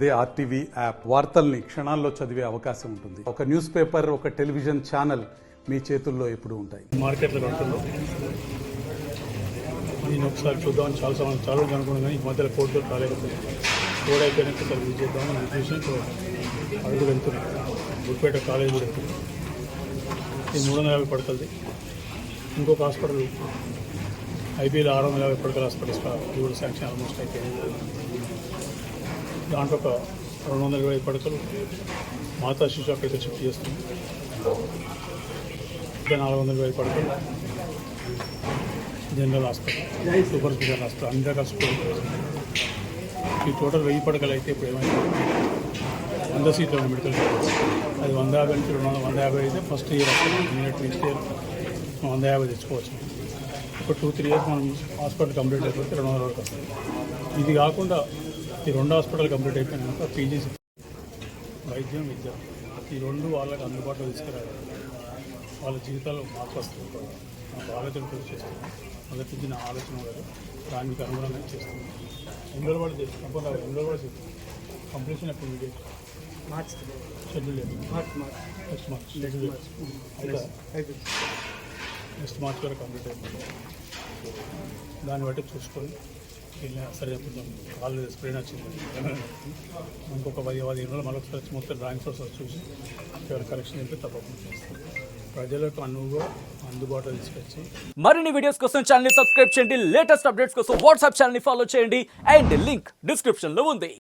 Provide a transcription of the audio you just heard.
అదే RTV app వార్తల్ని క్షణాల్లో చదివే అవకాశం ఉంటుంది. ఒక న్యూస్ పేపర్, ఒక టెలివిజన్ ఛానల్ మీ చేతుల్లో ఎప్పుడూ ఉంటాయి. మార్కెట్లో కడుతుందో నేను ఒకసారి చూద్దామని చాలా రోజులు అనుకున్నాను, కానీ ఈ మధ్యలో కోర్టుతో కాలేకపోయింది. కోడ్ అయిపోయినాక ఒకసారి విజిట్ చేద్దామని చూసి అడుగు వెళ్తున్నాను. గుడిపేట కాలేజ్ కూడా వెళ్తుంది. ఇది 350 పడకలది. ఇంకొక హాస్పిటల్ ఐబీలో 650 పడకల హాస్పిటల్స్ ఇది కూడా శాంక్షన్ ఆల్మోస్ట్ అయిపోయింది. దాంట్లో ఒక 220 పడకలు మాతా శిశు అక్కడికి షిఫ్ట్ చేస్తుంది. ఇంకా 420 పడకలు general hospital, super special hospital, అన్ని రకాల హాస్పిటల్. ఈ టోటల్ 1000 పడకలు అయితే ఇప్పుడు ఏమైంది, 100 సీట్లు ఉంది మెడికల్ కాలేజ్. అది 150 నుంచి 150 అయితే ఫస్ట్ ఇయర్ వస్తుంది. నెక్స్ట్ ఇయర్ 150 తెచ్చుకోవచ్చు. ఒక 2-3 ఇయర్స్ మనం హాస్పిటల్ కంప్లీట్ అయిపోతే 200 వరకు వస్తుంది. ఇది కాకుండా ఈ 2 హాస్పిటల్ కంప్లీట్ అయిపోయినాక పీజీసీ వైద్యం, విద్య ఈ 2 వాళ్ళకి అందుబాటులో తీసుకురావాలి. వాళ్ళ జీవితాల్లో మార్పు వస్తుంది. ఆలోచన కూడా చేస్తున్నాం. మొదటి నుంచి నా ఆలోచన కూడా దానికి అనుగుణంగా చేస్తున్నాం. ఎన్నో వాళ్ళు చేస్తున్నాం. ఎన్నో కూడా చేస్తున్నాం. కంప్లీషన్ ఎప్పుడు షెడ్యూల్ నెక్స్ట్ మార్చ్ వరకు కంప్లీట్ అయిపోతుంది. దాన్ని బట్టి చూసుకొని సరే కొంచెం కాళ్ళు స్ప్రెయిన్ వచ్చింది. ఇంకొక 10 రోజులు మళ్ళీ ఒకసారి మొత్తం డ్రాయింగ్ సోర్స్ చూసి ఎవరి కరెక్షన్ అయితే తప్పకుండా చేస్తాం. ప్రజలకు అందుబాటులో తీసుకొచ్చి మరిన్ని వీడియోస్ కోసం ఛానల్ ని సబ్స్క్రైబ్ చేయండి. లేటెస్ట్ అప్డేట్స్ కోసం వాట్సాప్ ఛానల్ ని ఫాలో చేయండి. అండ్ లింక్ డిస్క్రిప్షన్ లో ఉంది.